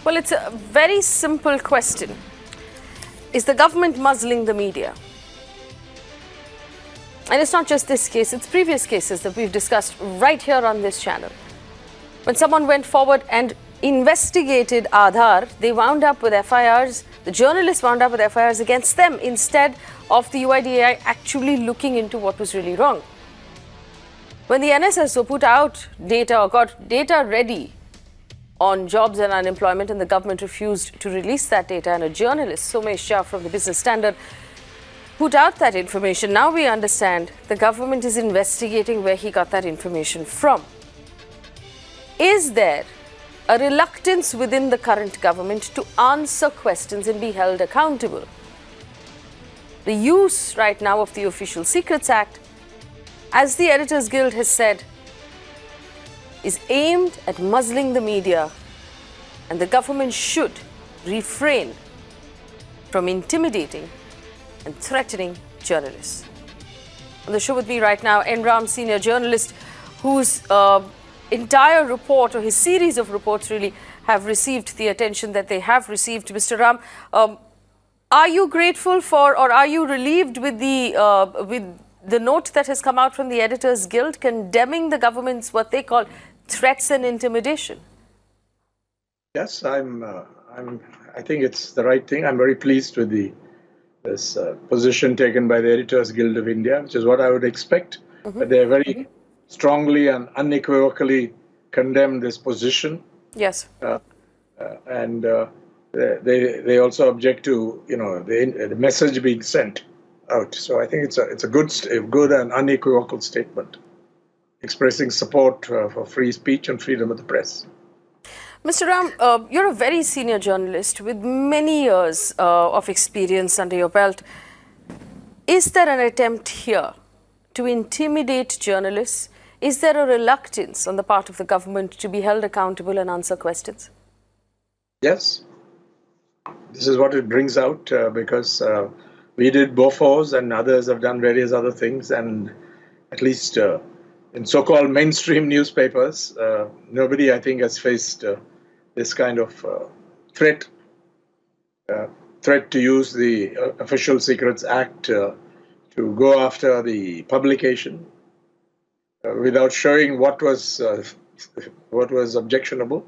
Well, it's a very simple question. Is the government muzzling the media? And it's not just this case, it's previous cases that we've discussed right here on this channel. When someone went forward and investigated Aadhaar, they wound up with FIRs, the journalists wound up with FIRs against them instead of the UIDAI actually looking into what was really wrong. When the NSSO put out data or got data ready on jobs and unemployment and the government refused to release that data, and a journalist, Somesh Shah from the Business Standard, put out that information, now we understand the government is investigating where he got that information from. Is there a reluctance within the current government to answer questions and be held accountable? The use right now of the Official Secrets Act, as the Editors Guild has said, is aimed at muzzling the media, and the government should refrain from intimidating and threatening journalists. On the show with me right now, N. Ram, senior journalist, whose entire report, or his series of reports really, have received the attention that they have received. Mr. Ram, are you grateful for, or are you relieved with the note that has come out from the Editors Guild condemning the government's what they call threats and intimidation? Yes, I think it's the right thing. I'm very pleased with this position taken by the Editors Guild of India, which is what I would expect. But they very strongly and unequivocally condemned this position. Yes. And they also object to the message being sent out. So I think it's a good and unequivocal statement expressing support for free speech and freedom of the press. Mr. Ram, you're a very senior journalist with many years of experience under your belt. Is there an attempt here to intimidate journalists? Is there a reluctance on the part of the government to be held accountable and answer questions? Yes. This is what it brings out because we did Bofors and others have done various other things, and at least in so-called mainstream newspapers, nobody, I think, has faced this kind of threat to use the Official Secrets Act to go after the publication without showing what was objectionable.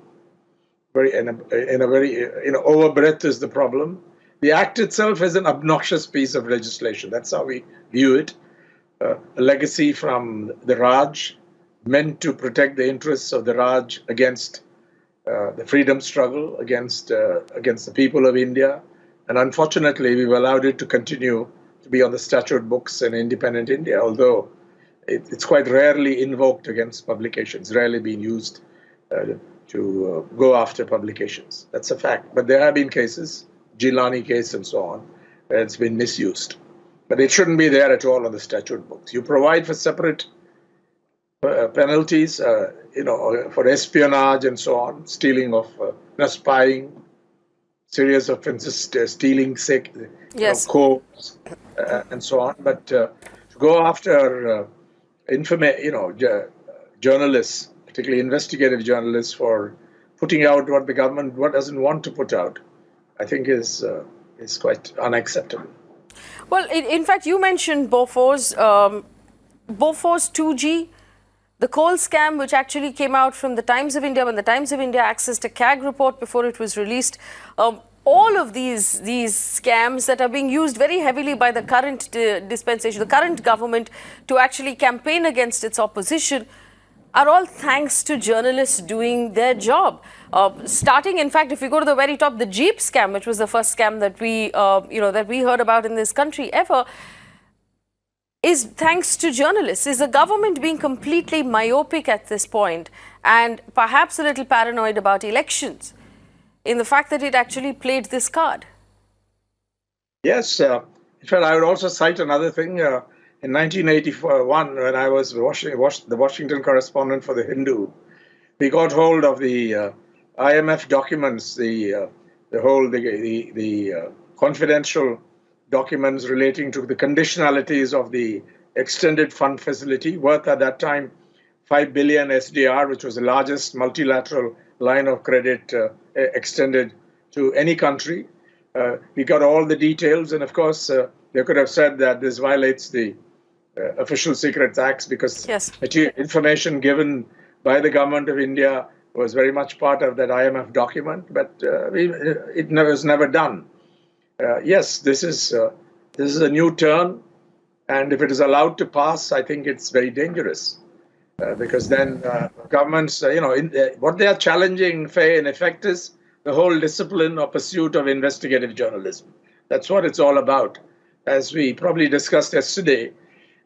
Overbreadth is the problem. The act itself is an obnoxious piece of legislation. That's how we view it. A legacy from the Raj, meant to protect the interests of the Raj against the freedom struggle, against the people of India. And unfortunately, we've allowed it to continue to be on the statute books in independent India, although it's quite rarely invoked against publications, rarely being used to go after publications. That's a fact. But there have been cases, Gilani case and so on, where it's been misused. But it shouldn't be there at all on the statute books. You provide for separate penalties, for espionage and so on, stealing of, spying, serious offences, stealing, yes, codes, and so on. But to go after journalists, particularly investigative journalists, for putting out what the government doesn't want to put out, I think is quite unacceptable. Well, in fact, you mentioned Bofors, Bofors 2G, the coal scam, which actually came out from the Times of India when the Times of India accessed a CAG report before it was released. All of these scams that are being used very heavily by the current dispensation, the current government, to actually campaign against its opposition, are all thanks to journalists doing their job. Starting, in fact, if you go to the very top, the Jeep scam, which was the first scam that we heard about in this country ever, is thanks to journalists. Is the government being completely myopic at this point and perhaps a little paranoid about elections in the fact that it actually played this card? Yes. In fact, I would also cite another thing. In 1981, when I was the Washington correspondent for The Hindu, we got hold of the IMF documents, the confidential documents relating to the conditionalities of the extended fund facility, worth at that time 5 billion SDR, which was the largest multilateral line of credit extended to any country. We got all the details, and of course, they could have said that this violates the Official Secrets Acts because Yes. information given by the government of India was very much part of that IMF document, but it was never done. Yes, this is a new turn, and if it is allowed to pass, I think it's very dangerous because then governments, what they are challenging, Faye, in effect, is the whole discipline or pursuit of investigative journalism. That's what it's all about. As we probably discussed yesterday,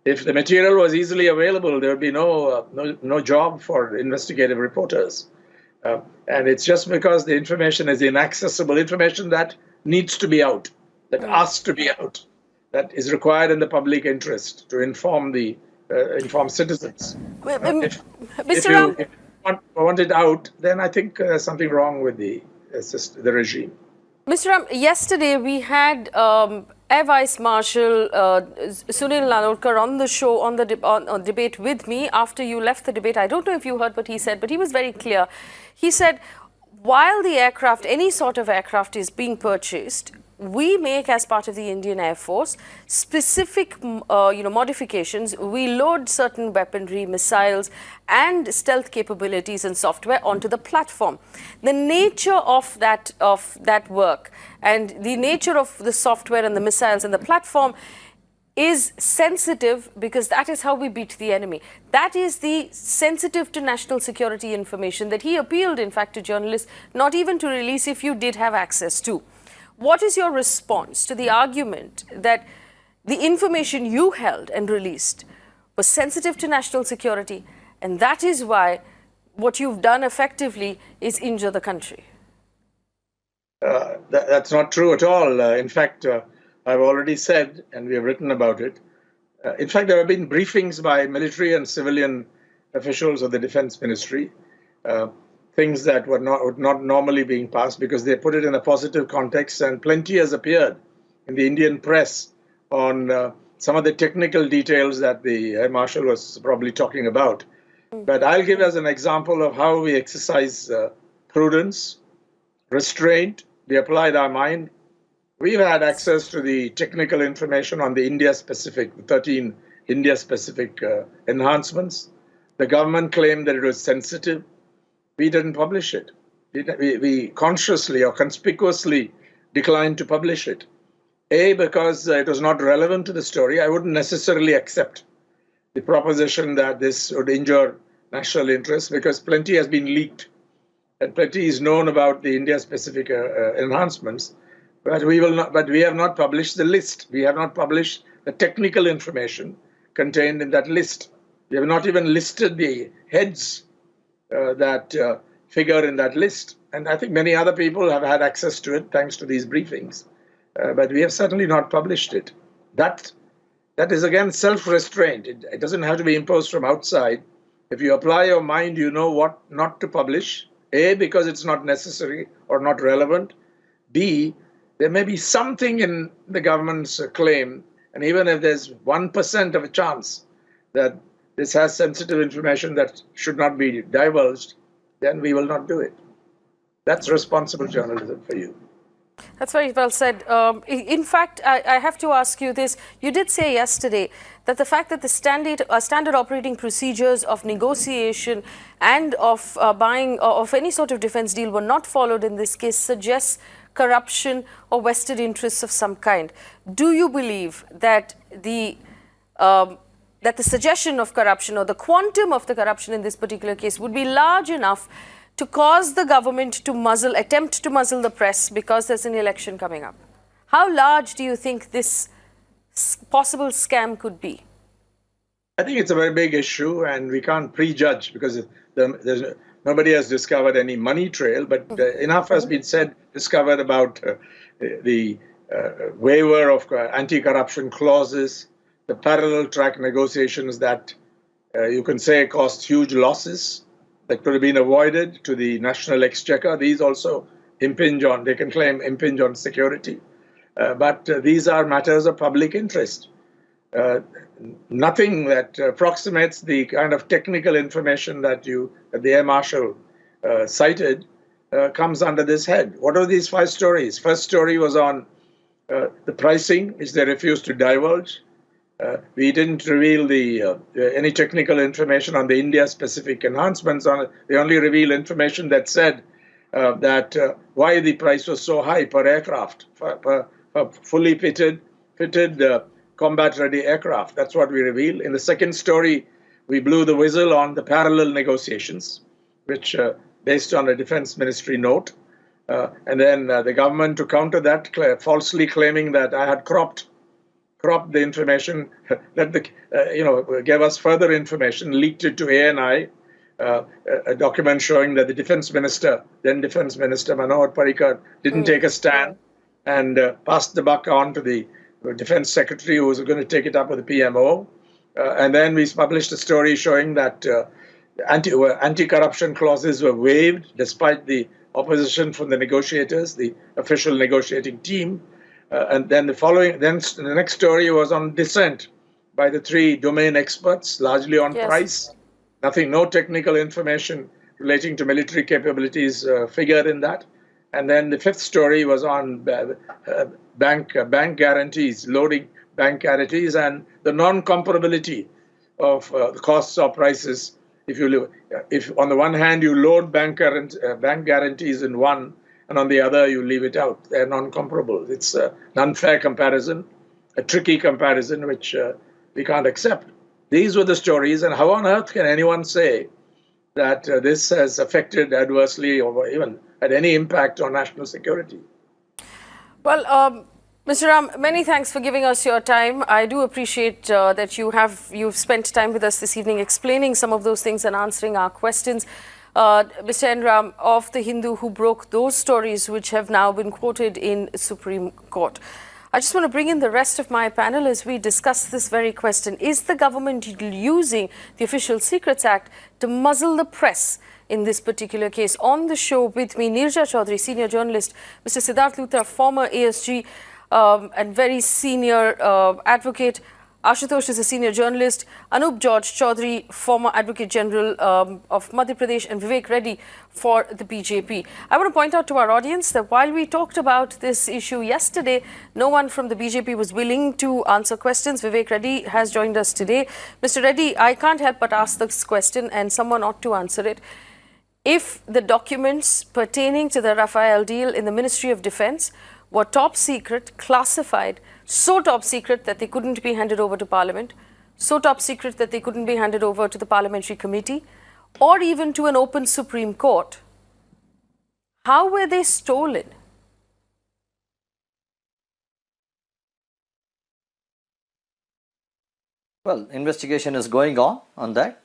if the material was easily available, there would be no job for investigative reporters. And it's just because the information is inaccessible, information that needs to be out, that asks to be out, that is required in the public interest to inform citizens. If you want it out, then I think there's something wrong with the regime. Mr. Ram, yesterday we had Air Vice Marshal Sunil Lalodkar on the show on debate with me after you left the debate. I don't know if you heard what he said, but he was very clear. He said, while the aircraft, any sort of aircraft is being purchased, we make, as part of the Indian Air Force, specific modifications. We load certain weaponry, missiles and stealth capabilities and software onto the platform. The nature of that work and the nature of the software and the missiles and the platform is sensitive because that is how we beat the enemy. That is the sensitive to national security information that he appealed, in fact, to journalists not even to release if you did have access to. What is your response to the argument that the information you held and released was sensitive to national security, and that is why what you've done effectively is injure the country? That's not true at all. In fact, I've already said, and we have written about it, in fact, there have been briefings by military and civilian officials of the Defense Ministry, things that were not normally being passed because they put it in a positive context, and plenty has appeared in the Indian press on some of the technical details that the Air Marshal was probably talking about. But I'll give as an example of how we exercise prudence, restraint. We applied our mind. We've had access to the technical information on the India-specific, 13 India-specific enhancements. The government claimed that it was sensitive. We didn't publish it. We consciously or conspicuously declined to publish it. A, because it was not relevant to the story. I wouldn't necessarily accept the proposition that this would injure national interests because plenty has been leaked and plenty is known about the India-specific enhancements. But we have not published the list. We have not published the technical information contained in that list. We have not even listed the heads that figure in that list. And I think many other people have had access to it thanks to these briefings. But we have certainly not published it. That is, again, self-restraint. It doesn't have to be imposed from outside. If you apply your mind, you know what not to publish. A, because it's not necessary or not relevant. B, there may be something in the government's claim, and even if there's 1% of a chance that this has sensitive information that should not be divulged, then we will not do it. That's responsible journalism for you. That's very well said. In fact, I have to ask you this. You did say yesterday that the fact that the standard operating procedures of negotiation and of buying of any sort of defense deal were not followed in this case suggests corruption or vested interests of some kind. Do you believe that the suggestion of corruption or the quantum of the corruption in this particular case would be large enough to cause the government to attempt to muzzle the press because there's an election coming up? How large do you think this possible scam could be? I think it's a very big issue, and we can't prejudge because nobody has discovered any money trail, but enough has been discovered about the waiver of anti-corruption clauses, the parallel track negotiations that you can say cost huge losses that could have been avoided to the national exchequer. These also impinge on security. But these are matters of public interest. nothing that approximates the kind of technical information that the Air Marshal cited comes under this head. What are these 5 stories? First story was on the pricing, which they refused to divulge. We didn't reveal any technical information on the India-specific enhancements on it. They only revealed information that said that why the price was so high per aircraft, for fully fitted combat-ready aircraft. That's what we revealed. In the second story, we blew the whistle on the parallel negotiations, which based on a Defense Ministry note. And then the government, to counter that, falsely claiming that I had cropped the information, gave us further information, leaked it to ANI, a document showing that the then Defense Minister Manohar Parrikar, didn't take a stand and passed the buck on to the Defense Secretary, who was going to take it up with the PMO. And then we published a story showing that anti-corruption clauses were waived despite the opposition from the negotiators, the official negotiating team. And then the next story was on dissent by the 3 domain experts, largely on price. No technical information relating to military capabilities figured in that. And then the 5th story was on bank guarantees, loading bank guarantees, and the non-comparability of the costs or prices. If on the one hand you load bank guarantees in one, and on the other you leave it out, they're non-comparable. It's an unfair comparison, a tricky comparison, which we can't accept. These were the stories, and how on earth can anyone say that this has affected adversely or even had any impact on national security? Well, Mr. Ram, many thanks for giving us your time. I do appreciate that you've spent time with us this evening explaining some of those things and answering our questions. Mr. N. Ram of The Hindu, who broke those stories which have now been quoted in Supreme Court. I just want to bring in the rest of my panel as we discuss this very question. Is the government using the Official Secrets Act to muzzle the press in this particular case? On the show with me, Neerja Chaudhary, senior journalist, Mr. Siddharth Luthra, former ASG and very senior advocate. Ashutosh is a senior journalist. Anup George Chaudhary, former Advocate General of Madhya Pradesh, and Vivek Reddy for the BJP. I want to point out to our audience that while we talked about this issue yesterday, no one from the BJP was willing to answer questions. Vivek Reddy has joined us today. Mr. Reddy, I can't help but ask this question, and someone ought to answer it. If the documents pertaining to the Rafale deal in the Ministry of Defense were top secret, classified, so top secret that they couldn't be handed over to Parliament, so top secret that they couldn't be handed over to the Parliamentary Committee, or even to an open Supreme Court, how were they stolen? Well, investigation is going on that.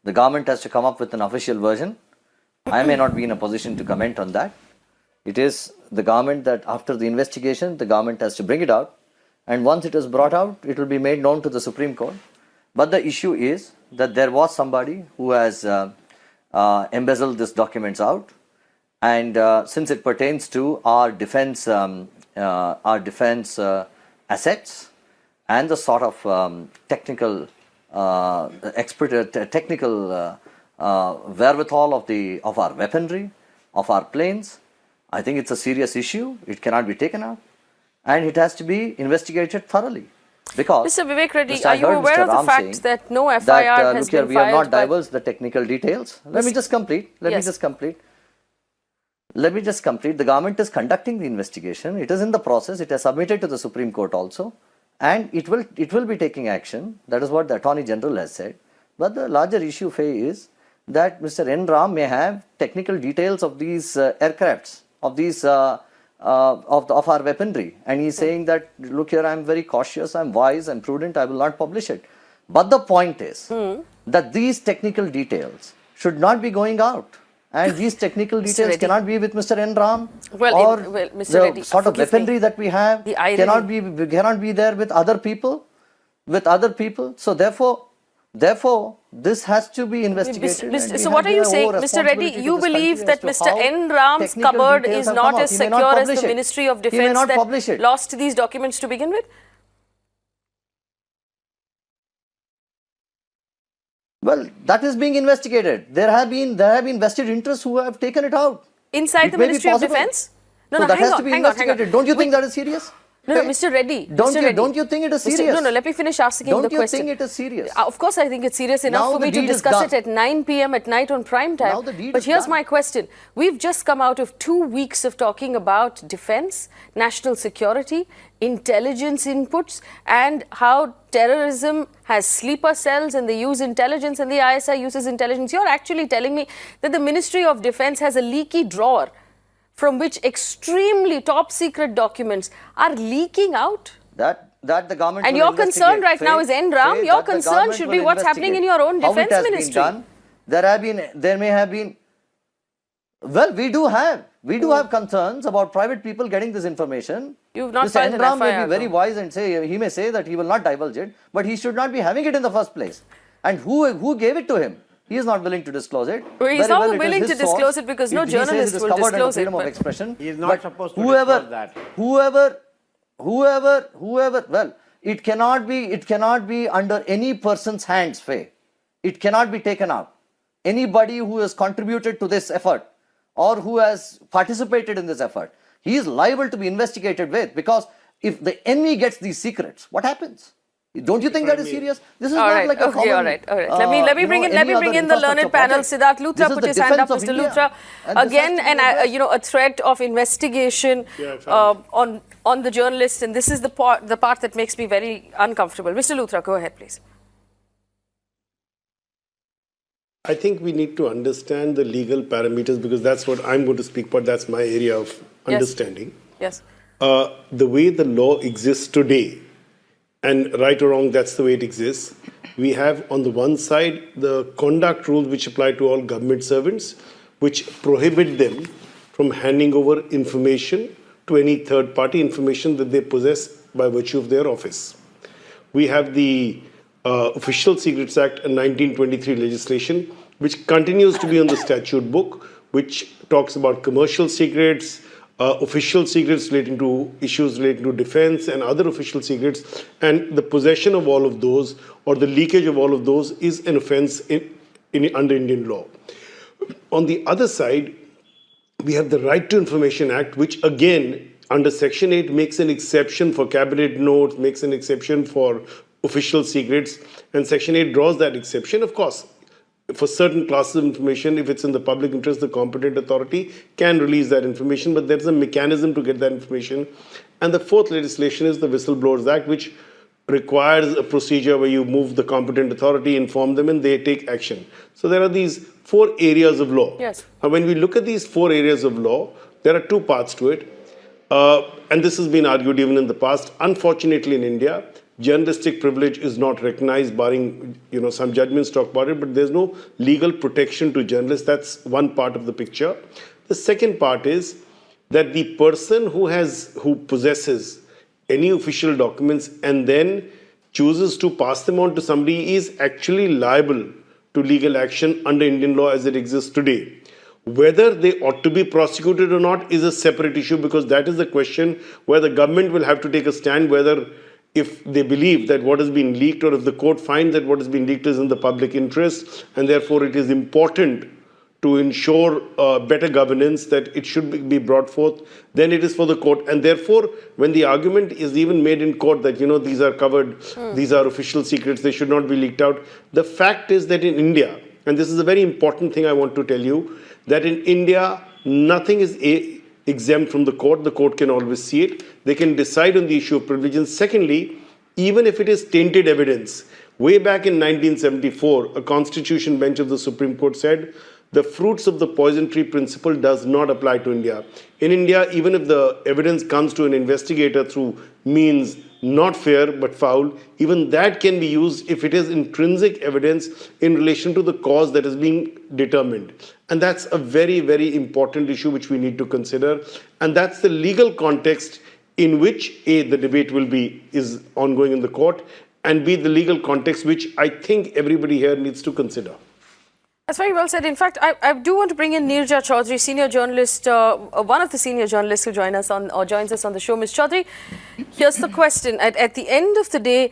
The government has to come up with an official version. I may not be in a position to comment on that. It is the government that after the investigation, the government has to bring it out. And once it is brought out, it will be made known to the Supreme Court. But the issue is that there was somebody who has embezzled these documents out. And since it pertains to our defense assets and the sort of technical wherewithal of our weaponry, of our planes, I think it's a serious issue. It cannot be taken out. And it has to be investigated thoroughly. Because Mr. Vivek Reddy, are you aware of the fact that no FIR has been filed? We have not divulged the technical details. Let me just complete. Let me just complete. The government is conducting the investigation. It is in the process. It has submitted to the Supreme Court also. And it will be taking action. That is what the Attorney General has said. But the larger issue, Faye, is that Mr. N. Ram may have technical details of these aircrafts, of these of our weaponry, and he's saying that, look here, I'm very cautious, I'm wise, I'm prudent, I will not publish it. But the point is that these technical details should not be going out, and these technical details cannot be with Mr. N. Ram, Mr. the Reddy, sort of weaponry that we have cannot be there with other people, So therefore, this has to be investigated. So what are you saying, Mr. Reddy? You believe that Mr. N. Ram's cupboard is not as secure as the Ministry of Defense that lost these documents to begin with? Well, that is being investigated. There have been vested interests who have taken it out. Inside the Ministry of Defence? No, that has to be investigated. Don't you think that is serious? No, Mr. Reddy. Don't you think it is serious? No, let me finish asking the question. Don't you think it is serious? Of course, I think it's serious enough for me to discuss it at 9 p.m. at night on prime time. But here's my question. We've just come out of 2 weeks of talking about defense, national security, intelligence inputs, and how terrorism has sleeper cells and they use intelligence and the ISI uses intelligence. You're actually telling me that the Ministry of Defense has a leaky drawer from which extremely top secret documents are leaking out? That the government and your concern right now is NRAM. Your concern should be what's happening in your own defense ministry. There may have been. Well, we do have concerns about private people getting this information. You've not filed an FIR. NRAM may be very wise and he may say that he will not divulge it, but he should not be having it in the first place. And who gave it to him? He is not willing to disclose it. Well, he's not willing to disclose it because no journalist will disclose it. Freedom of expression. He is not supposed to disclose that. Whoever, well, it cannot be under any person's hands, Faye. It cannot be taken out. Anybody who has contributed to this effort or who has participated in this effort, he is liable to be investigated with, because if the enemy gets these secrets, what happens? Don't you think that is serious? This is not like a common, all right. Let me bring in the learned panel. Siddharth Luthra, put his hand up. Mr. Luthra, again, a threat of investigation on the journalist, and this is the part that makes me very uncomfortable. Mr. Luthra, go ahead, please. I think we need to understand the legal parameters, because that's what I'm going to speak about. That's my area of understanding. Yes. The way the law exists today, and right or wrong, that's the way it exists. We have on the one side the conduct rules which apply to all government servants, which prohibit them from handing over information to any third party, information that they possess by virtue of their office. We have the Official Secrets Act and 1923 legislation, which continues to be on the statute book, which talks about commercial secrets, official secrets relating to issues relating to defense and other official secrets, and the possession of all of those or the leakage of all of those is an offense under Indian law. On the other side, we have the Right to Information Act, which again, under Section 8, makes an exception for cabinet notes, makes an exception for official secrets, and Section 8 draws that exception. Of course, for certain classes of information, if it's in the public interest, the competent authority can release that information, but there's a mechanism to get that information. And the fourth legislation is the Whistleblowers Act, which requires a procedure where you move the competent authority, inform them, and they take action. So there are these 4 areas of law. Yes. And when we look at these 4 areas of law, there are 2 parts to it. And this has been argued even in the past. Unfortunately, in India, journalistic privilege is not recognized, barring some judgments talk about it, but there's no legal protection to journalists. That's one part of the picture. The second part is that the person who possesses any official documents and then chooses to pass them on to somebody is actually liable to legal action under Indian law as it exists today. Whether they ought to be prosecuted or not is a separate issue, because that is the question where the government will have to take a stand, whether if they believe that what has been leaked, or if the court finds that what has been leaked is in the public interest, and therefore it is important to ensure better governance, that it should be brought forth, then it is for the court. And therefore, when the argument is even made in court that, these are covered, these are official secrets, they should not be leaked out, the fact is that in India, and this is a very important thing I want to tell you, that in India, nothing is exempt from the court can always see it. They can decide on the issue of privilege. And secondly, even if it is tainted evidence, way back in 1974, a constitution bench of the Supreme Court said, the fruits of the poison tree principle does not apply to India. In India, even if the evidence comes to an investigator through means not fair but foul, even that can be used if it is intrinsic evidence in relation to the cause that is being determined. And that's a very, very important issue which we need to consider. And that's the legal context in which, A, the debate is ongoing in the court, and B, the legal context which I think everybody here needs to consider. That's very well said. In fact, I do want to bring in Neerja Chaudhary, senior journalist, one of the senior journalists who joins us on the show. Ms. Chaudhary, here's the question. At the end of the day,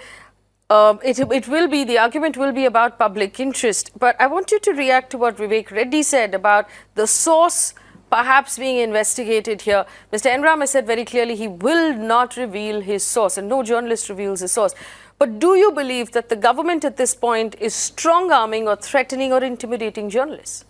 it will be, the argument will be about public interest. But I want you to react to what Vivek Reddy said about the source perhaps being investigated here. Mr. Enram has said very clearly he will not reveal his source, and no journalist reveals his source. But do you believe that the government at this point is strong-arming or threatening or intimidating journalists?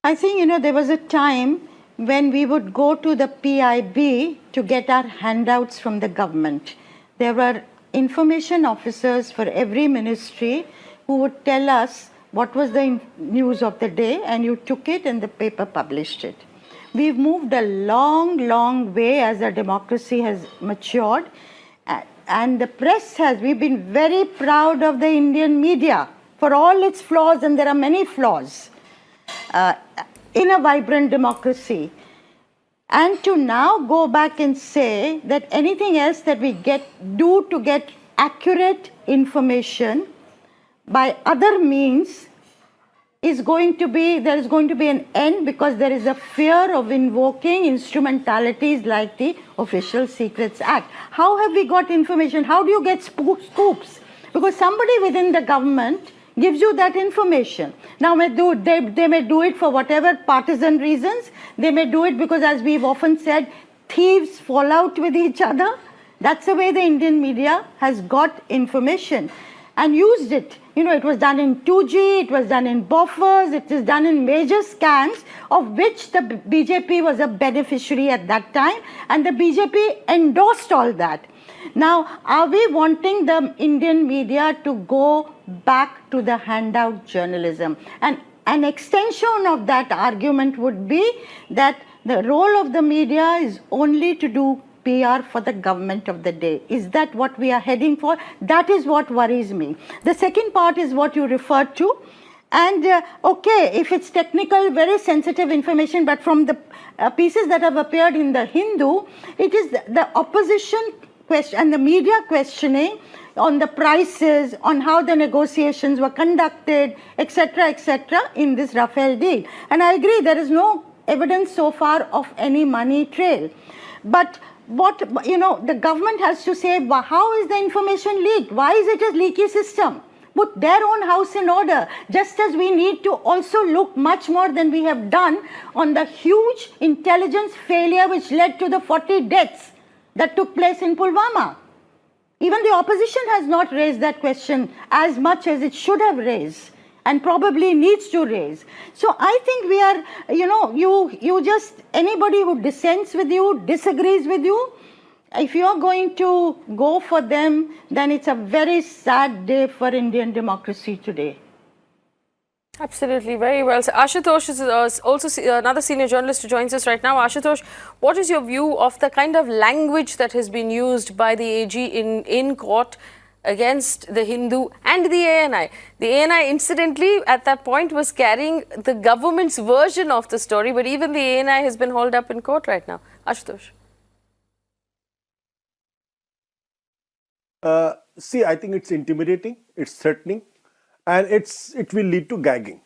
I think, there was a time when we would go to the PIB to get our handouts from the government. There were information officers for every ministry who would tell us what was the news of the day, and you took it and the paper published it. We've moved a long, long way as our democracy has matured, and the press we've been very proud of the Indian media for all its flaws, and there are many flaws in a vibrant democracy. And to now go back and say that anything else that we do to get accurate information by other means there is going to be an end, because there is a fear of invoking instrumentalities like the Official Secrets Act. How have we got information? How do you get scoops? Because somebody within the government gives you that information. Now, they may do it for whatever partisan reasons. They may do it because, as we've often said, thieves fall out with each other. That's the way the Indian media has got information and used it. It was done in 2G, it was done in buffers, it is done in major scams, of which the BJP was a beneficiary at that time, and the BJP endorsed all that. Now, are we wanting the Indian media to go back to the handout journalism? And an extension of that argument would be that the role of the media is only to do PR for the government of the day. Is that what we are heading for? That is what worries me. The second part is what you referred to. And okay, if it's technical, very sensitive information, but from the pieces that have appeared in the Hindu, it is the opposition question and the media questioning on the prices, on how the negotiations were conducted, etc., in this Rafale deal. And I agree, there is no evidence so far of any money trail. But the government has to say, how is the information leaked? Why is it a leaky system? Put their own house in order, just as we need to also look much more than we have done on the huge intelligence failure which led to the 40 deaths that took place in Pulwama. Even the opposition has not raised that question as much as it should have raised, and probably needs to raise. So I think we are, anybody who dissents with you, disagrees with you, if you are going to go for them, then it's a very sad day for Indian democracy today. Absolutely, very well. So Ashutosh is also another senior journalist who joins us right now. Ashutosh, what is your view of the kind of language that has been used by the AG in court against the Hindu and the ANI? The ANI, incidentally, at that point was carrying the government's version of the story, but even the ANI has been hauled up in court right now. Ashutosh. See, I think it's intimidating, it's threatening, and it will lead to gagging.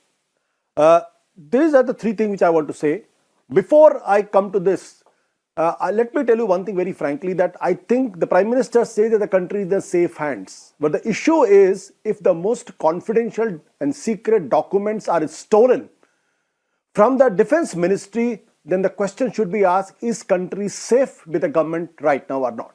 These are the three things which I want to say. Before I come to this, let me tell you one thing very frankly, that I think the Prime Minister says that the country is in safe hands. But the issue is, if the most confidential and secret documents are stolen from the Defence Ministry, then the question should be asked, is country safe with the government right now or not?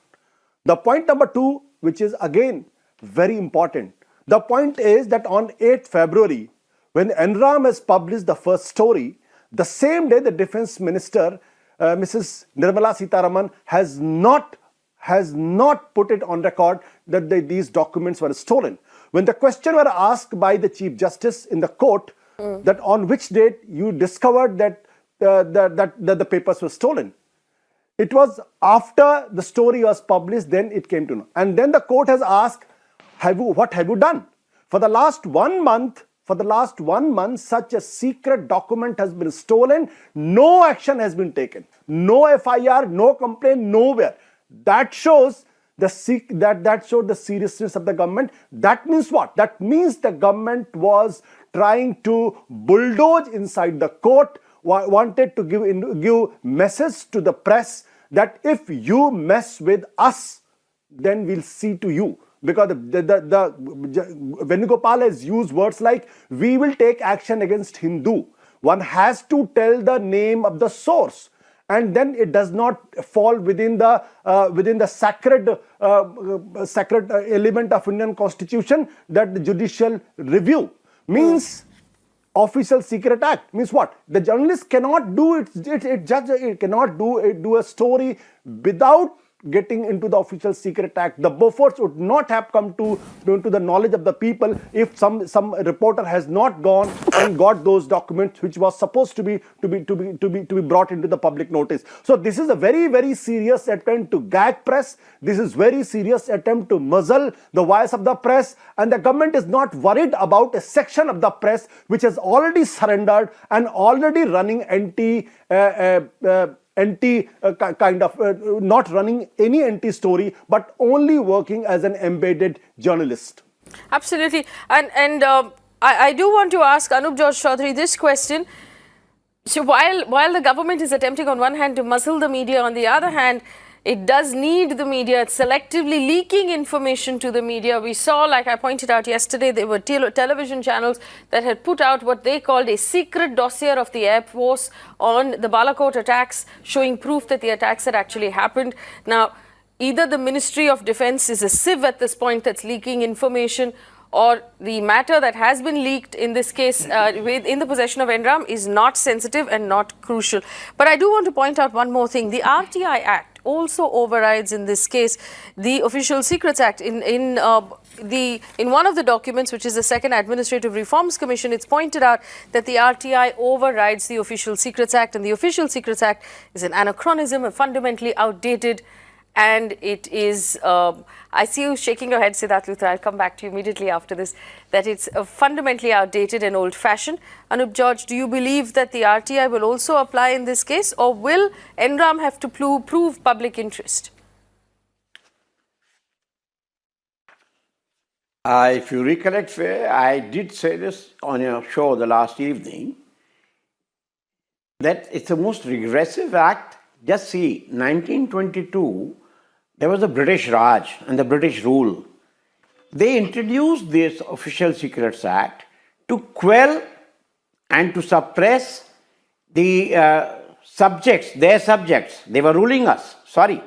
The point number two, which is again very important. The point is that on 8th February, when Enram has published the first story, the same day the Defence Minister, Mrs. Nirmala Sitharaman, has not put it on record that these documents were stolen. When the question were asked by the Chief Justice in the court, that on which date you discovered that the papers were stolen, it was after the story was published, then it came to know. And then the court has asked, what have you done? For the last 1 month, such a secret document has been stolen. No action has been taken. No FIR, no complaint, nowhere. That shows the seriousness of the government. That means what? That means the government was trying to bulldoze inside the court, wanted to give message to the press that if you mess with us, then we'll see to you. Because the Venugopal has used words like, we will take action against Hindu. One has to tell the name of the source, and then it does not fall within the sacred element of Indian Constitution, that the judicial review means Official Secret Act. Means what? The journalist cannot do it cannot do a story without getting into the Official Secret Act. The Beauforts would not have come to the knowledge of the people if some reporter has not gone and got those documents which was supposed to be brought into the public notice. So this is a very, very serious attempt to gag press. This is very serious attempt to muzzle the voice of the press, and the government is not worried about a section of the press which has already surrendered and already running not running any anti-story, but only working as an embedded journalist. Absolutely. And I do want to ask Anup George Chaudhary this question. So while the government is attempting on one hand to muzzle the media, on the other hand, it does need the media. It's selectively leaking information to the media. We saw, like I pointed out yesterday, there were television channels that had put out what they called a secret dossier of the Air Force on the Balakot attacks, showing proof that the attacks had actually happened. Now, either the Ministry of Defense is a sieve at this point that's leaking information, or the matter that has been leaked in this case in the possession of NRAM is not sensitive and not crucial. But I do want to point out one more thing. The RTI Act also overrides in this case the Official Secrets Act. In one of the documents, which is the Second Administrative Reforms Commission, it's pointed out that the RTI overrides the Official Secrets Act, and the Official Secrets Act is an anachronism, a fundamentally outdated, and it is, I see you shaking your head, Siddharth Luthra, I'll come back to you immediately after this, that it's fundamentally outdated and old-fashioned. Anup George, do you believe that the RTI will also apply in this case, or will NRAM have to prove public interest? If you recollect, Faye, I did say this on your show the last evening, that it's the most regressive act. Just see, 1922, there was the British Raj and the British rule. They introduced this Official Secrets Act to quell and to suppress the subjects, their subjects. They were ruling us, sorry.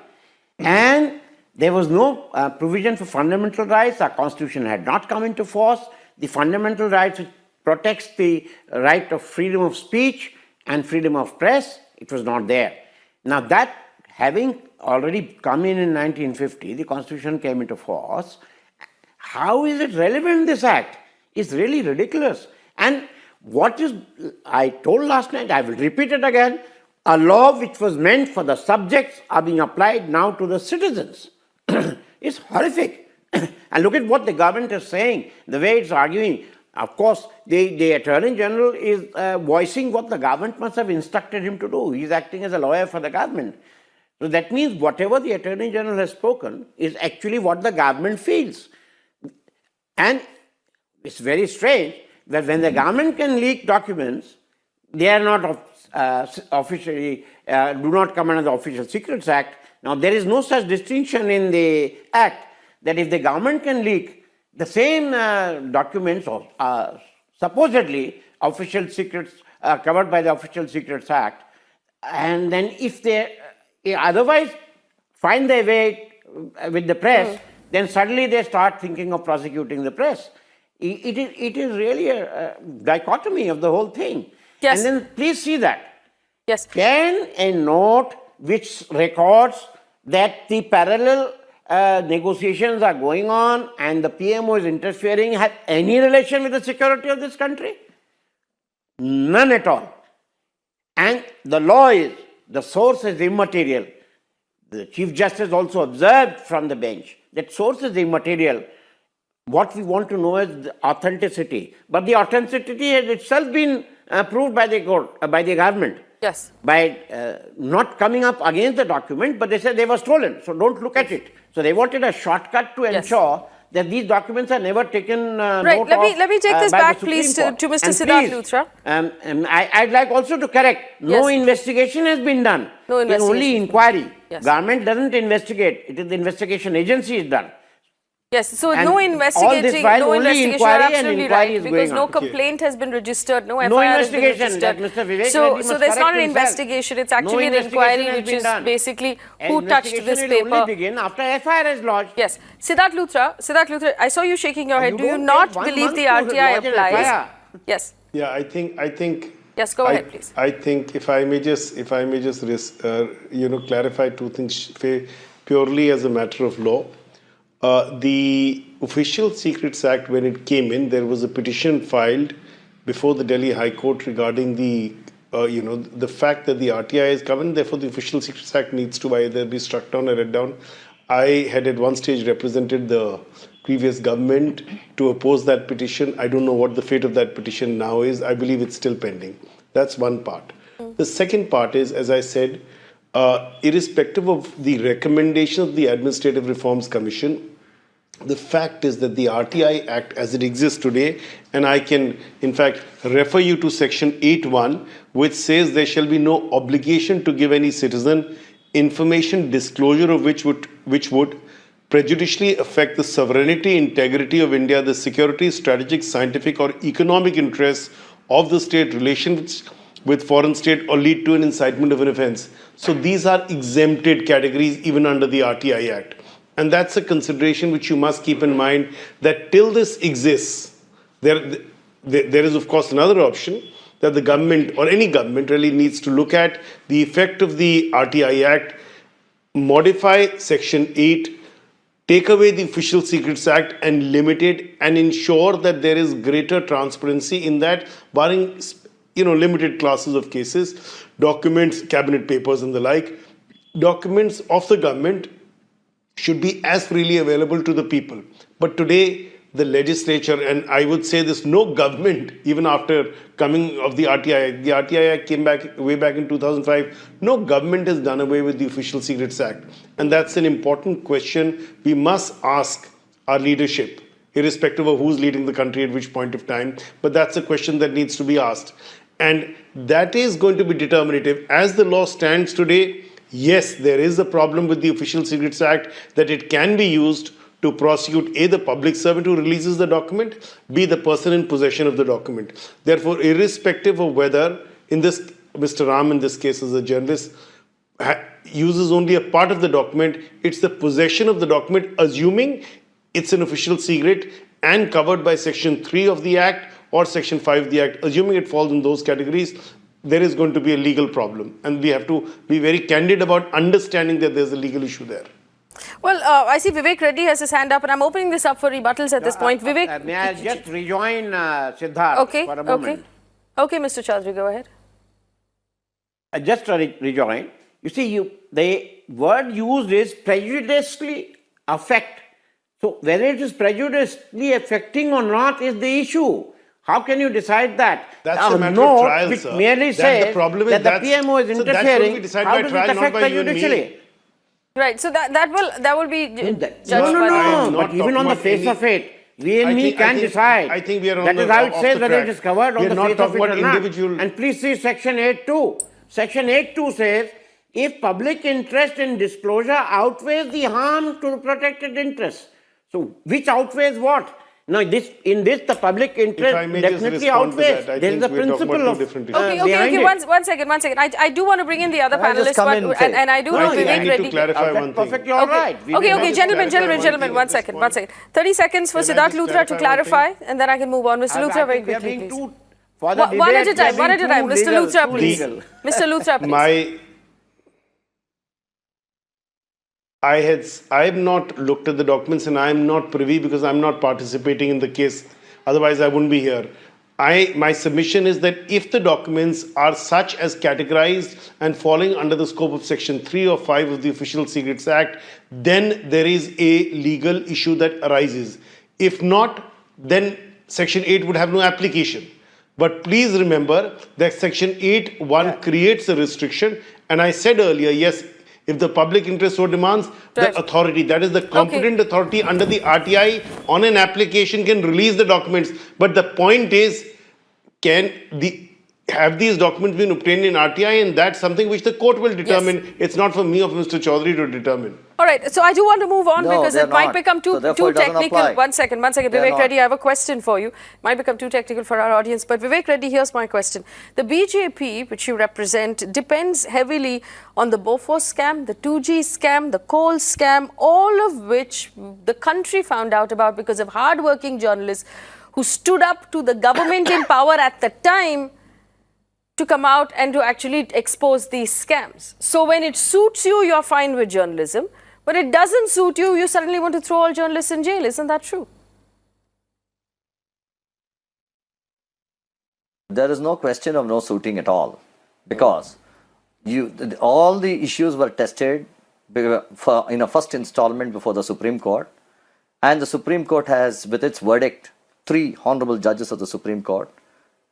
And there was no provision for fundamental rights. Our constitution had not come into force. The fundamental rights which protects the right of freedom of speech and freedom of press, it was not there. Now that having already come in 1950, the constitution came into force. How is it relevant, this act? It's really ridiculous. And what is, I told last night, I will repeat it again, a law which was meant for the subjects are being applied now to the citizens. It's horrific. And look at what the government is saying, the way it's arguing. Of course, the Attorney General is voicing what the government must have instructed him to do. He's acting as a lawyer for the government. So that means whatever the Attorney General has spoken is actually what the government feels. And it's very strange that when the government can leak documents, they are not officially, do not come under the Official Secrets Act. Now, there is no such distinction in the Act that if the government can leak the same documents or supposedly official secrets covered by the Official Secrets Act, and then if they otherwise find their way with the press, then suddenly they start thinking of prosecuting the press. It is really a dichotomy of the whole thing. Yes. And then please see that. Yes. Can a note which records that the parallel negotiations are going on and the PMO is interfering have any relation with the security of this country? None at all. And the law is, the source is immaterial. The Chief Justice also observed from the bench that source is immaterial. What we want to know is the authenticity. But the authenticity has itself been proved by the court, by the government. Yes. By not coming up against the document, but they said they were stolen, so don't look at it. So they wanted a shortcut to ensure that these documents are never taken Right. note Let me take of, this by the back, Supreme please, Court. to Mr. And Siddharth please, Luthra. I'd like also to correct, no Yes. investigation has been done. No It's only investigation. inquiry. Yes. Government doesn't investigate. It is the investigation agency is done. Yes, so And no all this investigating, while no only investigation, you're inquiry and absolutely inquiry right, is because going no on. complaint has been registered, no FIR No has been investigation, registered. that Mr. Vivek So, Reddy so must there's not correct an himself. investigation, it's No actually an investigation inquiry, has which been is done. basically An who touched this investigation will paper. only begin after FIR is lodged. Yes, Siddharth Luthra, I saw you shaking your head. You Do you don't not take 1 believe month the to RTI lodge an applies? FIR. Yes. Yeah, I think. Yes, go ahead, please. I think if I may just clarify two things purely as a matter of law. The Official Secrets Act, when it came in, there was a petition filed before the Delhi High Court regarding the fact that the RTI is governed, therefore the Official Secrets Act needs to either be struck down or read down. I had at one stage represented the previous government to oppose that petition. I don't know what the fate of that petition now is. I believe it's still pending. That's one part. The second part is, as I said, irrespective of the recommendation of the Administrative Reforms Commission, the fact is that the RTI Act as it exists today, and I can in fact refer you to section 8.1, which says there shall be no obligation to give any citizen information disclosure of which would prejudicially affect the sovereignty, integrity of India, the security, strategic, scientific or economic interests of the state, relations with foreign state or lead to an incitement of an offense. So these are exempted categories even under the RTI Act. And that's a consideration which you must keep in mind, that till this exists, there is of course another option, that the government or any government really needs to look at the effect of the RTI Act, modify section 8, take away the Official Secrets Act and limit it, and ensure that there is greater transparency in that, barring limited classes of cases, documents, cabinet papers and the like, documents of the government should be as freely available to the people. But today, the legislature, and I would say this, no government, even after coming of the RTI Act came way back in 2005, no government has done away with the Official Secrets Act. And that's an important question we must ask our leadership, irrespective of who's leading the country at which point of time. But that's a question that needs to be asked. And that is going to be determinative. As the law stands today, yes, there is a problem with the Official Secrets Act, that it can be used to prosecute A, the public servant who releases the document, B, the person in possession of the document. Therefore, irrespective of whether, in this, Mr. Ram in this case as a journalist, uses only a part of the document, it's the possession of the document, assuming it's an official secret and covered by section 3 of the Act or section 5 of the Act, assuming it falls in those categories, there is going to be a legal problem. And we have to be very candid about understanding that there's a legal issue there. Well, I see Vivek Reddy has his hand up, and I'm opening this up for rebuttals at this point. Vivek, may I just rejoin Siddharth for a moment? Okay, Mr. Chaudhary, go ahead. Just to rejoin. You see, the word used is prejudicially affect. So whether it is prejudicially affecting or not is the issue. How can you decide that? That's a matter of trial, which sir. merely says the problem that the PMO is interfering. So that's going to be decided how by does trial, it affect not by you and prejudicially? me. Right, so that will be judged by No, but even on the face of it, we and me can decide. I think we are on that is how it says whether it is covered on the face of it or not. And please see section 8.2. Section 8.2 says, if public interest in disclosure outweighs the harm to protected interests. So which outweighs what? Now, in this, the public interest definitely outweighs. There is a principle of Okay, one second. I do want to bring in the other panelists, and I do want Vivek Reddy. I need to clarify one thing. Perfectly all right. Okay, gentlemen, 1 second. 30 seconons for Siddharth Luthra to clarify, and then I can move on. Mr. Luthra, very quickly, please. One at a time. Mr. Luthra, please. Mr. Luthra, please. I have not looked at the documents, and I am not privy because I'm not participating in the case. Otherwise, I wouldn't be here. My submission is that if the documents are such as categorized and falling under the scope of section 3 or 5 of the Official Secrets Act, then there is a legal issue that arises. If not, then section 8 would have no application. But please remember that section 8.1 creates a restriction. And I said earlier, yes, If the public interest so demands, Right. the authority, that is the competent authority under the RTI on an application, can release the documents. But the point is, have these documents been obtained in RTI? And that's something which the court will determine. Yes. It's not for me or Mr. Chaudhary to determine. All right, so I do want to move on No, because they're it might not. become So too therefore it doesn't technical. apply. One second, They're Vivek not. Reddy, I have a question for you. Might become too technical for our audience, but Vivek Reddy, here's my question. The BJP, which you represent, depends heavily on the Bofors scam, the 2G scam, the coal scam, all of which the country found out about because of hardworking journalists who stood up to the government in power at the time to come out and to actually expose these scams. So when it suits you, you're fine with journalism. But it doesn't suit you, you suddenly want to throw all journalists in jail. Isn't that true? There is no question of no suiting at all, because all the issues were tested in a first installment before the Supreme Court, and the Supreme Court has, with its verdict, 3 honorable judges of the Supreme Court,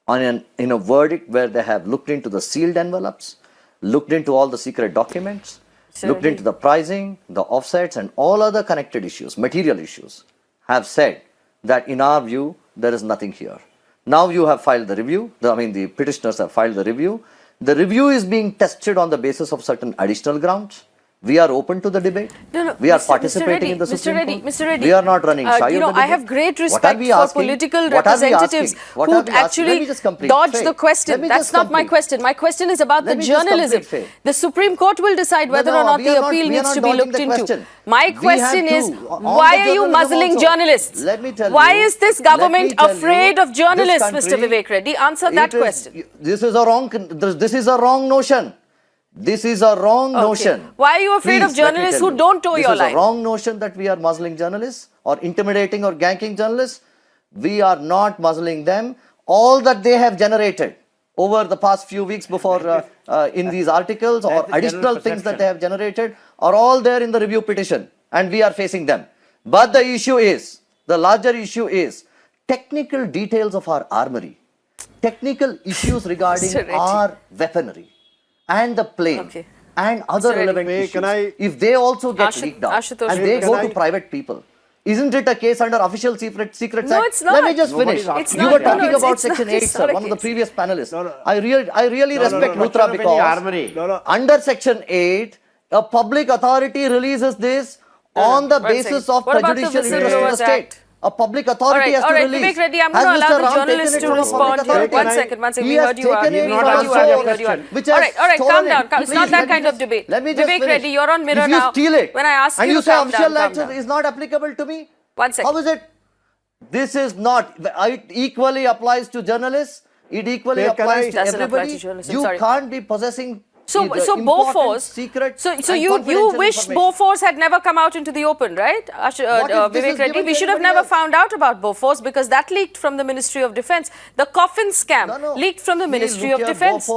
in a verdict where they have looked into the sealed envelopes, looked into all the secret documents, looked into the pricing, the offsets, and all other connected issues, material issues, have said that in our view, there is nothing here. Now you have filed the review, the petitioners have filed the review. The review is being tested on the basis of certain additional grounds. We are open to the debate. No, we are Mr. participating in the Supreme Court. Mr. Reddy, we are not running shy of the debate. I have great respect for asking? political What are we representatives asking? What who are we asking? actually Let me just complete. dodge Faye, the question. let me That's just not my complete. question. My question is about Let the me just journalism. complete, Faye. The Supreme Court will decide whether or not we the are appeal we are needs not to be dodging looked the into. question. My We question have is, to, on why the are you journalism muzzling also. journalists? Let me tell Why you, is this let me government tell you, afraid of this journalists, Mr. country, Vivek Reddy? Answer that question. This is a wrong notion. This is a wrong notion. Why are you afraid of Please, let me journalists tell who you. don't toe your This is line? a wrong notion that we are muzzling journalists or intimidating or ganking journalists. We are not muzzling them. All that they have generated over the past few weeks before in these articles or additional things that they have generated are all there in the review petition, and we are facing them. But the issue is, the larger issue is technical details of our armory, technical issues regarding our weaponry and the plane and other relevant issues. If they also get leaked out and they go to private people, isn't it a case under Official Secrets Act? No, it's not. Let me just finish. It's You not. were No, talking no, about it's Section not. 8, It's sir, not a one of the case. previous panelists. No, no. I really respect no, Luthra no, because armory. under Section 8, a public authority releases this on the one basis second. of What about the prejudicial interest in the Whistleblowers state. Act? A public authority has to all right, release. Vivek Reddy, I'm Has going to Mr. allow the Ram journalists taken to it from a respond public here. authority? One second, He we has heard you out. taken We it heard from you a out. We heard source you out. which All has right, calm stolen down. it. It's Please, not that let me kind of just- debate. Let me just Vivek finish. Reddy, you're on mirror If you now. steal it When I ask and you you to say calm official down, act calm down. is not applicable to me, One second. how is it? This is not. It equally applies to journalists. It equally Faye, can applies I- to Doesn't apply to everybody. journalists, I'm You sorry. can't be possessing So important, Bofors, secret, so and you confidential wish information. Bofors had never come out into the open, right? What if this Vivek is Reddy, given we to should have anybody never else? found out about Bofors because that leaked from the Ministry of Defense. The coffin scam leaked from the See, Ministry look of here, Defense.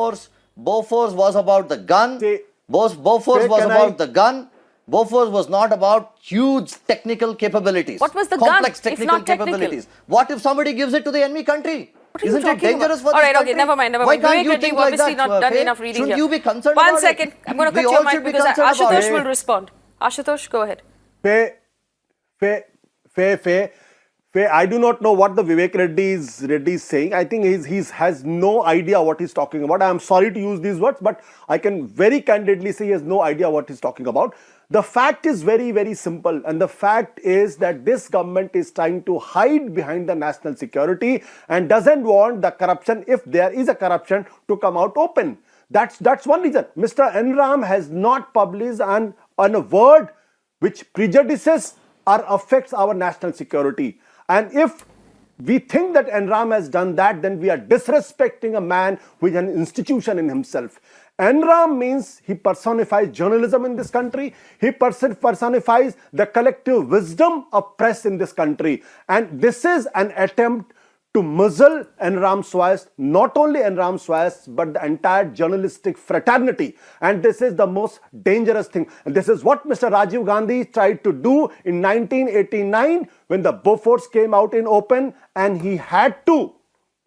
Bofors was about the gun. See, Bofors Faye, was can about I- the gun. Bofors was not about huge technical capabilities. What was the gun, complex if technical not technical? capabilities? What if somebody gives it to the enemy country? What are you Isn't it talking dangerous about? for All this right, country? okay, never mind. Why can't Vivek you Reddy, think you've like obviously that, not done Faye? enough reading Shouldn't here. you be concerned One about second. it? I'm going to We cut your all mic should be because concerned about Ashutosh it. will respond. Ashutosh, go ahead. Faye, I do not know what the Vivek Reddy is saying. I think he has no idea what he's talking about. I am sorry to use these words, but I can very candidly say he has no idea what he's talking about. The fact is very, very simple. And the fact is that this government is trying to hide behind the national security and doesn't want the corruption, if there is a corruption, to come out open. That's one reason. Mr. Enram has not published on a word which prejudices or affects our national security. And if we think that Enram has done that, then we are disrespecting a man who is an institution in himself. Enram means he personifies journalism in this country. He personifies the collective wisdom of press in this country. And this is an attempt to muzzle Enram's voice, not only Enram's voice, but the entire journalistic fraternity. And this is the most dangerous thing. And this is what Mr. Rajiv Gandhi tried to do in 1989 when the Bofors came out in open, and he had to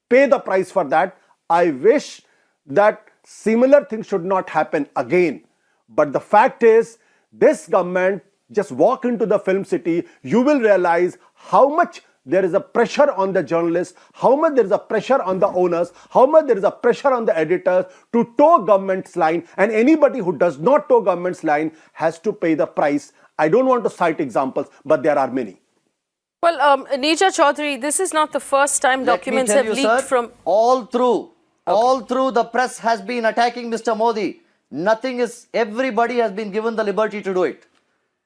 pay the price for that. I wish that similar things should not happen again. But the fact is, this government, just walk into the film city, you will realize how much there is a pressure on the journalists, how much there is a pressure on the owners, how much there is a pressure on the editors to toe government's line, and anybody who does not toe government's line has to pay the price. I don't want to cite examples, but there are many. Well, Neerja Chaudhary, this is not the first time documents have leaked from... All through the press has been attacking Mr. Modi. Everybody has been given the liberty to do it.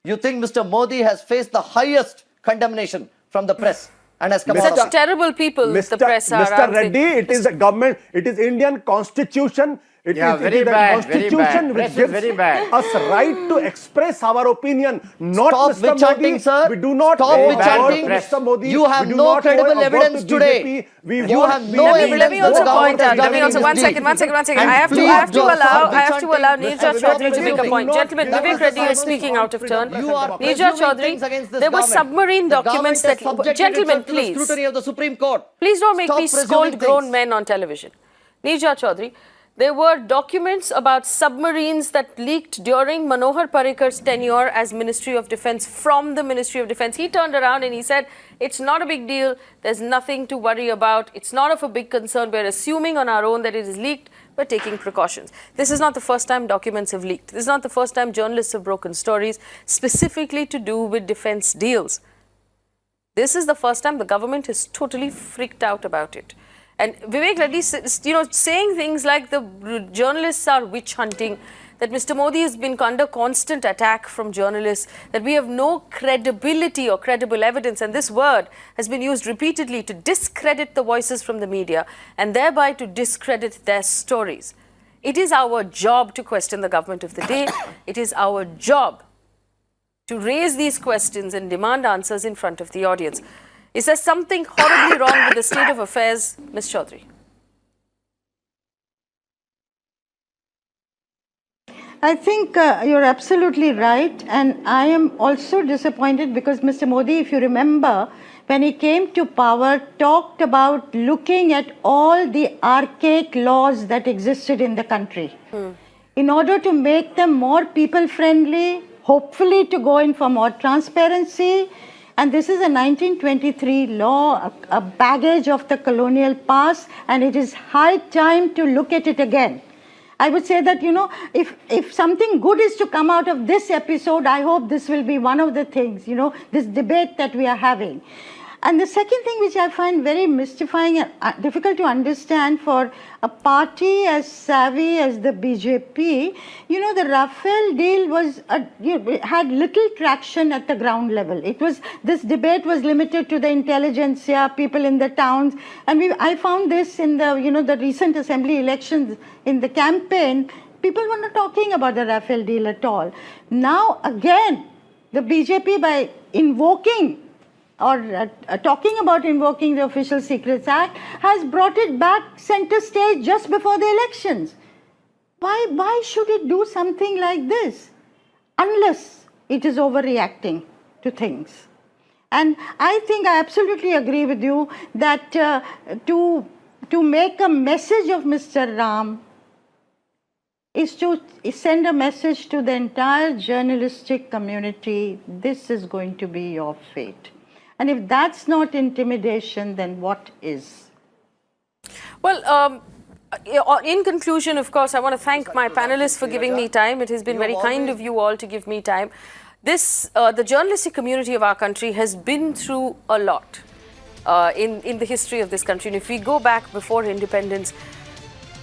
You think Mr. Modi has faced the highest condemnation from the press and has come out Such terrible people the press are. Mr. Reddy, it is the government, it is Indian constitution. It is the constitution which gives us right to express our opinion, not Stop Mr. Modi. Sir. We do not Stop owe a chanting. word to Mr. Modi. You have no credible evidence today. Let me also point out. Let me also one second. I have to allow Neerja Chaudhary to make a point. Gentlemen, Vivek Reddy is speaking out of turn. Neerja Chaudhary, there were submarine documents that. Gentlemen, please. Scrutiny of the Supreme Court. Please don't make me scold grown men on television. Neerja Chaudhary, there were documents about submarines that leaked during Manohar Parrikar's tenure as Ministry of Defence from the Ministry of Defence. He turned around and he said, it's not a big deal. There's nothing to worry about. It's not of a big concern. We're assuming on our own that it is leaked. We're taking precautions. This is not the first time documents have leaked. This is not the first time journalists have broken stories specifically to do with defence deals. This is the first time the government is totally freaked out about it. And Vivek Reddy, saying things like the journalists are witch hunting, that Mr. Modi has been under constant attack from journalists, that we have no credibility or credible evidence, and this word has been used repeatedly to discredit the voices from the media and thereby to discredit their stories. It is our job to question the government of the day. It is our job to raise these questions and demand answers in front of the audience. Is there something horribly wrong with the state of affairs, Ms. Chaudhary? I think you're absolutely right, and I am also disappointed because Mr. Modi, if you remember, when he came to power, talked about looking at all the archaic laws that existed in the country in order to make them more people-friendly, hopefully to go in for more transparency. And this is a 1923 law, a baggage of the colonial past, and it is high time to look at it again. I would say that, if something good is to come out of this episode, I hope this will be one of the things, this debate that we are having. And the second thing which I find very mystifying and difficult to understand for a party as savvy as the BJP, the Rafale deal had little traction at the ground level. This debate was limited to the intelligentsia, people in the towns, and I found this in the recent assembly elections in the campaign. People were not talking about the Rafale deal at all. Now again, the BJP, by invoking or talking about invoking the Official Secrets Act, has brought it back center stage just before the elections. Why should it do something like this? Unless it is overreacting to things. And I think I absolutely agree with you that to make a message of Mr. Ram is to send a message to the entire journalistic community, this is going to be your fate. And if that's not intimidation, then what is? Well, in conclusion, of course, I want to thank my panelists for giving me time. It has been very kind of you all to give me time. The journalistic community of our country has been through a lot in the history of this country. And if we go back before independence,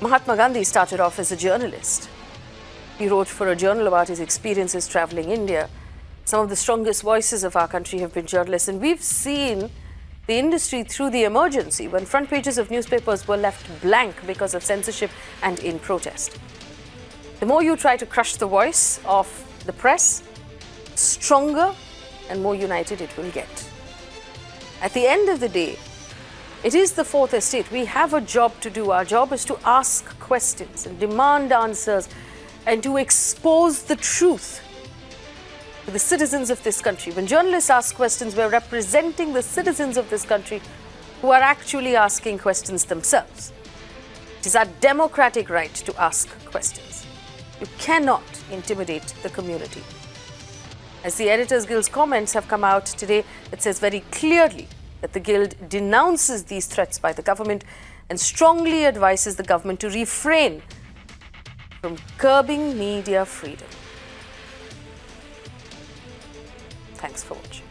Mahatma Gandhi started off as a journalist. He wrote for a journal about his experiences traveling India. Some of the strongest voices of our country have been journalists, and we've seen the industry through the emergency when front pages of newspapers were left blank because of censorship and in protest. The more you try to crush the voice of the press, stronger and more united it will get. At the end of the day, it is the fourth estate. We have a job to do. Our job is to ask questions and demand answers and to expose the truth to the citizens of this country. When journalists ask questions, we're representing the citizens of this country who are actually asking questions themselves. It is our democratic right to ask questions. You cannot intimidate the community. As the Editors Guild's comments have come out today, it says very clearly that the Guild denounces these threats by the government and strongly advises the government to refrain from curbing media freedom. Thanks for watching.